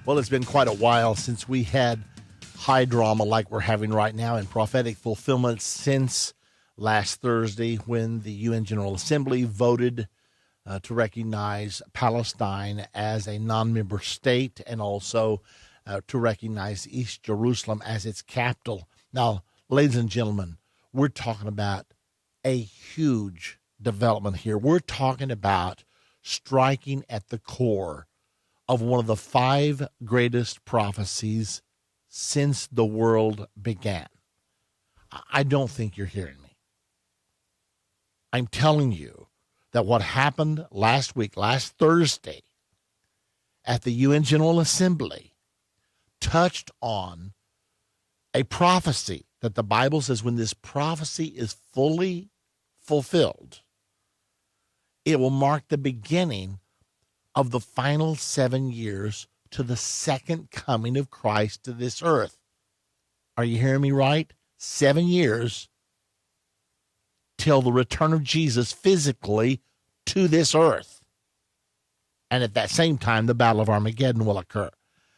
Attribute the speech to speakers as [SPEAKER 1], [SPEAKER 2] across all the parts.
[SPEAKER 1] Well, it's been quite a while since we had high drama like we're having right now in prophetic fulfillment since last Thursday when the UN General Assembly voted to recognize Palestine as a non-member state and also to recognize East Jerusalem as its capital. Now, ladies and gentlemen, we're talking about a huge development here. We're talking about striking at the core of one of the 5 greatest prophecies since the world began. I don't think you're hearing me. I'm telling you that what happened last week, last Thursday, at the UN General Assembly touched on a prophecy that the Bible says when this prophecy is fully fulfilled, it will mark the beginning of the final 7 years to the second coming of Christ to this earth. Are you hearing me right? 7 years till the return of Jesus physically to this earth. And at that same time, the Battle of Armageddon will occur.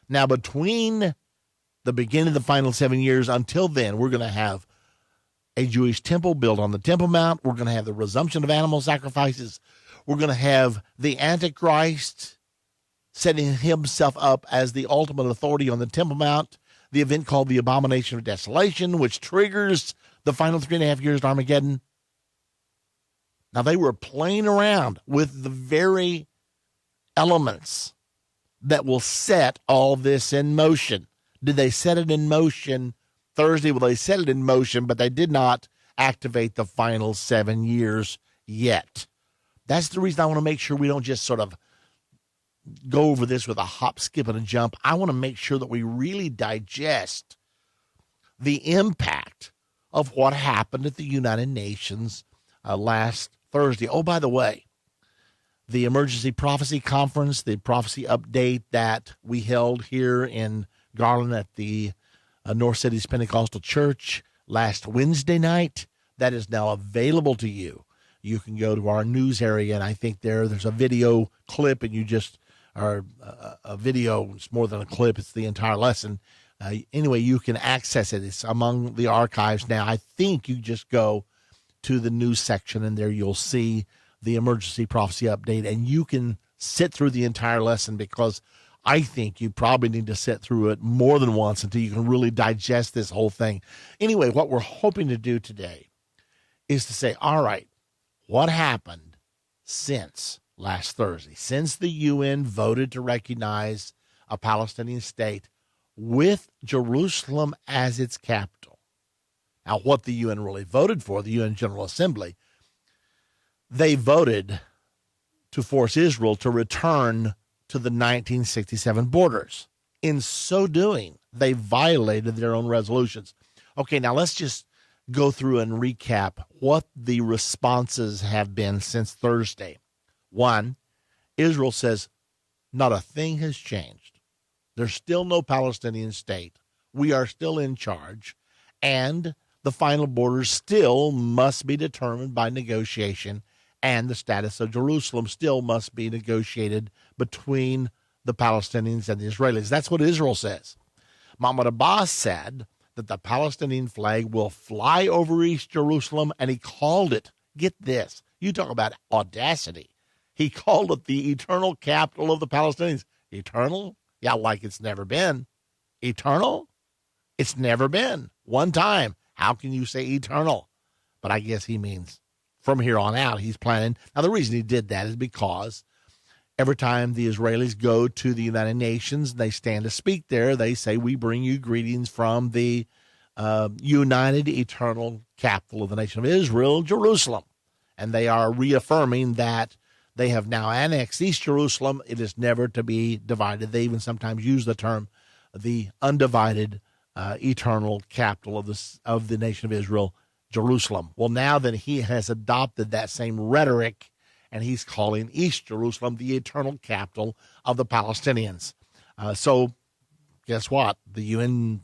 [SPEAKER 1] Now, between the beginning of the final 7 years until then, we're going to have a Jewish temple built on the Temple Mount. We're going to have the resumption of animal sacrifices. We're going to have the Antichrist setting himself up as the ultimate authority on the Temple Mount, the event called the Abomination of Desolation, which triggers the final 3.5 years of Armageddon. Now, they were playing around with the very elements that will set all this in motion. Did they set it in motion Thursday? Well, they set it in motion, but they did not activate the final 7 years yet. That's the reason I want to make sure we don't just sort of go over this with a hop, skip, and a jump. I want to make sure that we really digest the impact of what happened at the United Nations last Thursday. Oh, by the way, the Emergency Prophecy Conference, the prophecy update that we held here in Garland at the North Cities Pentecostal Church last Wednesday night, that is now available to you. You can go to our news area, and I think there's a video clip, and you just are a video. It's more than a clip. It's the entire lesson. Anyway, you can access it. It's among the archives now. I think you just go to the news section, and there you'll see the emergency prophecy update, and you can sit through the entire lesson because I think you probably need to sit through it more than once until you can really digest this whole thing. Anyway, what we're hoping to do today is to say, all right, what happened since last Thursday, since the UN voted to recognize a Palestinian state with Jerusalem as its capital? Now, what the UN really voted for, the UN General Assembly, they voted to force Israel to return to the 1967 borders. In so doing, they violated their own resolutions. Okay, now let's just go through and recap what the responses have been since Thursday. 1, Israel says, not a thing has changed. There's still no Palestinian state. We are still in charge. And the final borders still must be determined by negotiation, and the status of Jerusalem still must be negotiated between the Palestinians and the Israelis. That's what Israel says. Mahmoud Abbas said that the Palestinian flag will fly over East Jerusalem, and he called it, get this, you talk about audacity, he called it the eternal capital of the Palestinians. Eternal? Yeah, like it's never been. Eternal? It's never been. One time. How can you say eternal? But I guess he means from here on out, he's planning. Now, the reason he did that is because every time the Israelis go to the United Nations, they stand to speak there. They say, we bring you greetings from the united eternal capital of the nation of Israel, Jerusalem. And they are reaffirming that they have now annexed East Jerusalem. It is never to be divided. They even sometimes use the term the undivided eternal capital of the nation of Israel, Jerusalem. Well, now that he has adopted that same rhetoric, and he's calling East Jerusalem the eternal capital of the Palestinians. So guess what? The UN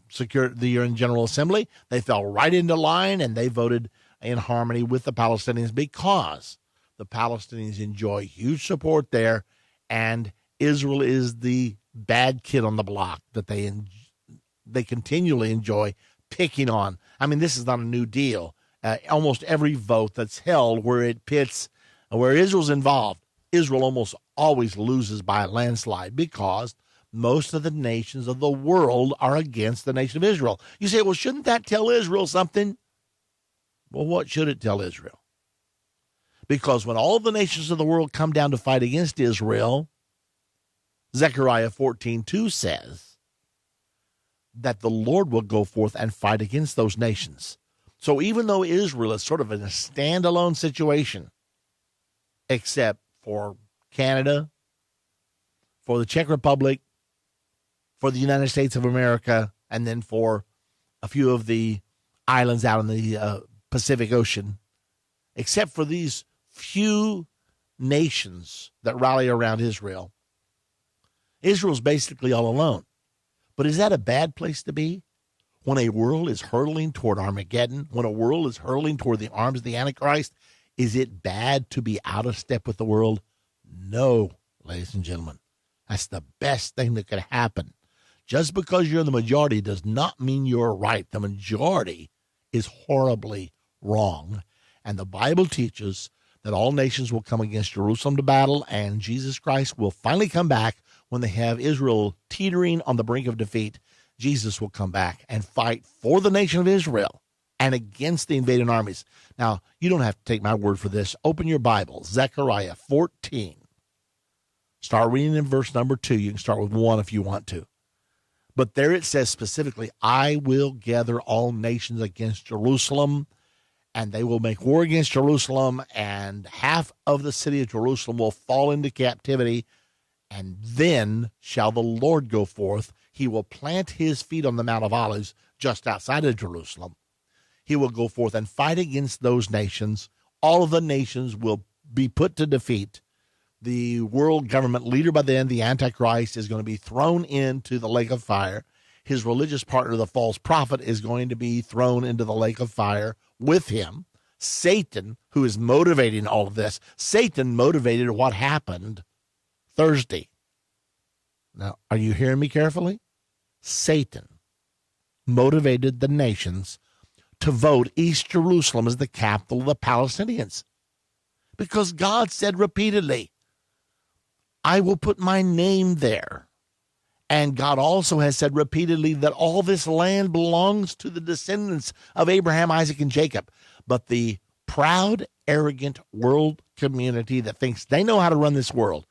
[SPEAKER 1] General Assembly, they fell right into line, and they voted in harmony with the Palestinians because the Palestinians enjoy huge support there, and Israel is the bad kid on the block that they continually enjoy picking on. I mean, this is not a new deal. Almost every vote that's held where Israel's involved, Israel almost always loses by a landslide because most of the nations of the world are against the nation of Israel. You say, well, shouldn't that tell Israel something? Well, what should it tell Israel? Because when all the nations of the world come down to fight against Israel, Zechariah 14:2 says that the Lord will go forth and fight against those nations. So even though Israel is sort of in a standalone situation, except for Canada, for the Czech Republic, for the United States of America, and then for a few of the islands out in the Pacific Ocean, except for these few nations that rally around Israel, Israel's basically all alone. But is that a bad place to be? When a world is hurtling toward Armageddon, when a world is hurtling toward the arms of the Antichrist, is it bad to be out of step with the world? No, ladies and gentlemen. That's the best thing that could happen. Just because you're in the majority does not mean you're right. The majority is horribly wrong. And the Bible teaches that all nations will come against Jerusalem to battle, and Jesus Christ will finally come back when they have Israel teetering on the brink of defeat. Jesus will come back and fight for the nation of Israel and against the invading armies. Now, you don't have to take my word for this. Open your Bible, Zechariah 14. Start reading in verse number 2. You can start with 1 if you want to. But there it says specifically, I will gather all nations against Jerusalem, and they will make war against Jerusalem, and half of the city of Jerusalem will fall into captivity, and then shall the Lord go forth. He will plant his feet on the Mount of Olives just outside of Jerusalem. He will go forth and fight against those nations. All of the nations will be put to defeat. The world government leader by then, the Antichrist, is going to be thrown into the lake of fire. His religious partner, the false prophet, is going to be thrown into the lake of fire with him. Satan, who is motivating all of this, Satan motivated what happened Thursday. Now, are you hearing me carefully? Satan motivated the nations to vote East Jerusalem as the capital of the Palestinians. Because God said repeatedly, I will put my name there. And God also has said repeatedly that all this land belongs to the descendants of Abraham, Isaac, and Jacob. But the proud, arrogant world community that thinks they know how to run this world,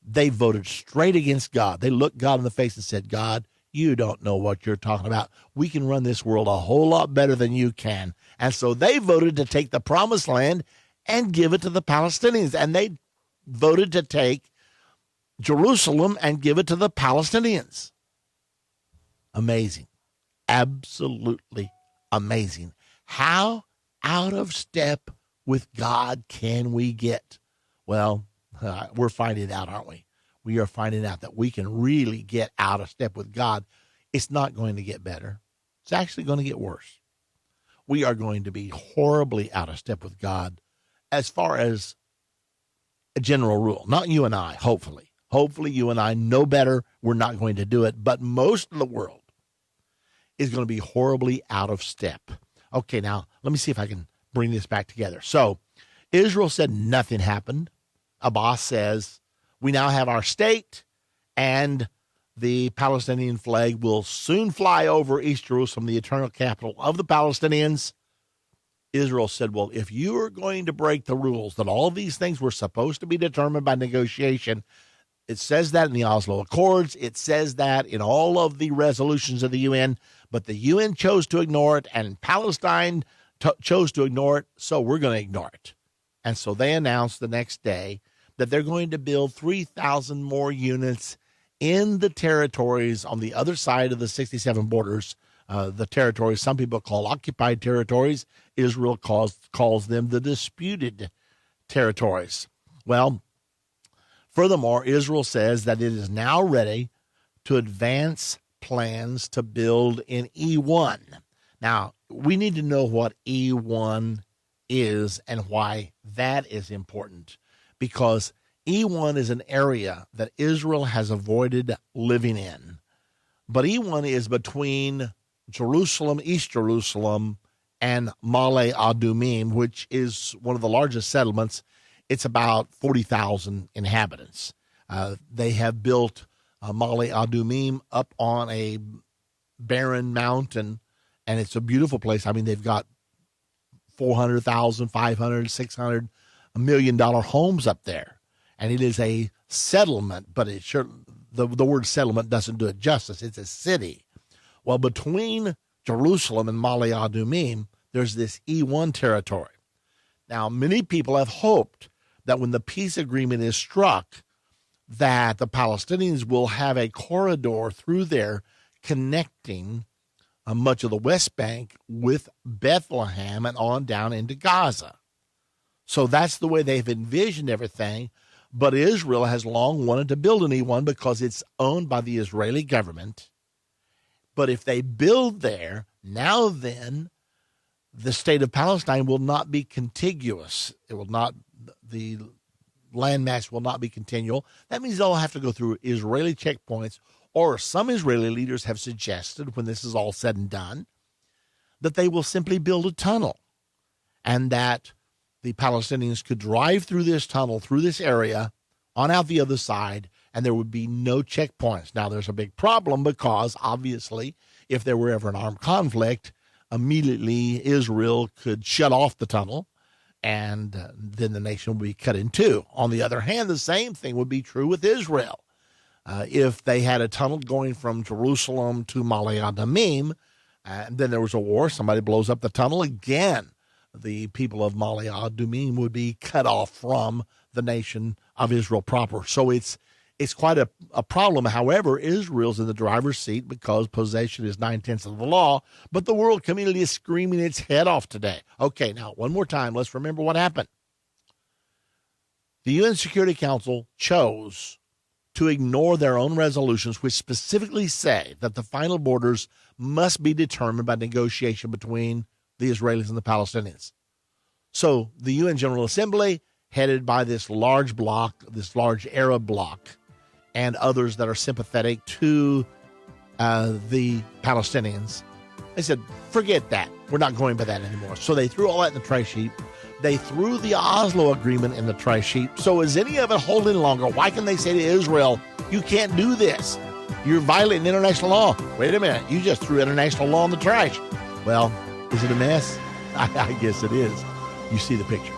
[SPEAKER 1] they voted straight against God. They looked God in the face and said, God, you don't know what you're talking about. We can run this world a whole lot better than you can. And so they voted to take the promised land and give it to the Palestinians. And they voted to take Jerusalem and give it to the Palestinians. Amazing. Absolutely amazing. How out of step with God can we get? Well, we're finding out, aren't we? We are finding out that we can really get out of step with God. It's not going to get better. It's actually going to get worse. We are going to be horribly out of step with God as far as a general rule. Not you and I, hopefully. Hopefully you and I know better. We're not going to do it. But most of the world is going to be horribly out of step. Okay, now let me see if I can bring this back together. So Israel said nothing happened. Abbas says, we now have our state, and the Palestinian flag will soon fly over East Jerusalem, the eternal capital of the Palestinians. Israel said, well, if you are going to break the rules, that all these things were supposed to be determined by negotiation, it says that in the Oslo Accords. It says that in all of the resolutions of the UN, but the UN chose to ignore it, and Palestine chose to ignore it, so we're going to ignore it. And so they announced the next day that they're going to build 3,000 more units in the territories on the other side of the 67 borders, the territories some people call occupied territories. Israel calls them the disputed territories. Well, furthermore, Israel says that it is now ready to advance plans to build in E1. Now, we need to know what E1 is and why that is important, because E1 is an area that Israel has avoided living in. But E1 is between Jerusalem, East Jerusalem, and Male Adumim, which is one of the largest settlements. It's about 40,000 inhabitants. They have built Male Adumim up on a barren mountain, and it's a beautiful place. I mean, they've got 400,000, 500, 600, $1 million homes up there. And it is a settlement, but it sure, the word settlement doesn't do it justice. It's a city. Well, between Jerusalem and Male Adumim, there's this E1 territory. Now, many people have hoped that when the peace agreement is struck, that the Palestinians will have a corridor through there connecting much of the West Bank with Bethlehem and on down into Gaza. So that's the way they've envisioned everything. But Israel has long wanted to build an E1 because it's owned by the Israeli government. But if they build there, now then, the state of Palestine will not be contiguous. It will not, the landmass will not be continual. That means they'll have to go through Israeli checkpoints, or some Israeli leaders have suggested, when this is all said and done, that they will simply build a tunnel, and that the Palestinians could drive through this tunnel, through this area, on out the other side, and there would be no checkpoints. Now, there's a big problem because, obviously, if there were ever an armed conflict, immediately Israel could shut off the tunnel, and then the nation would be cut in two. On the other hand, the same thing would be true with Israel. If they had a tunnel going from Jerusalem to Male Adumim, and then there was a war, somebody blows up the tunnel again, the people of Male Adumim would be cut off from the nation of Israel proper. So it's quite a problem. However, Israel's in the driver's seat because possession is 9/10 of the law, but the world community is screaming its head off today. Okay, now, one more time, let's remember what happened. The UN Security Council chose to ignore their own resolutions, which specifically say that the final borders must be determined by negotiation between the Israelis and the Palestinians. So the UN General Assembly, headed by this large bloc, this large Arab bloc, and others that are sympathetic to the Palestinians, they said, forget that. We're not going by that anymore. So they threw all that in the trash heap. They threw the Oslo Agreement in the trash heap. So is any of it holding longer? Why can they say to Israel, you can't do this? You're violating international law. Wait a minute. You just threw international law in the trash. Well, is it a mess? I guess it is. You see the picture.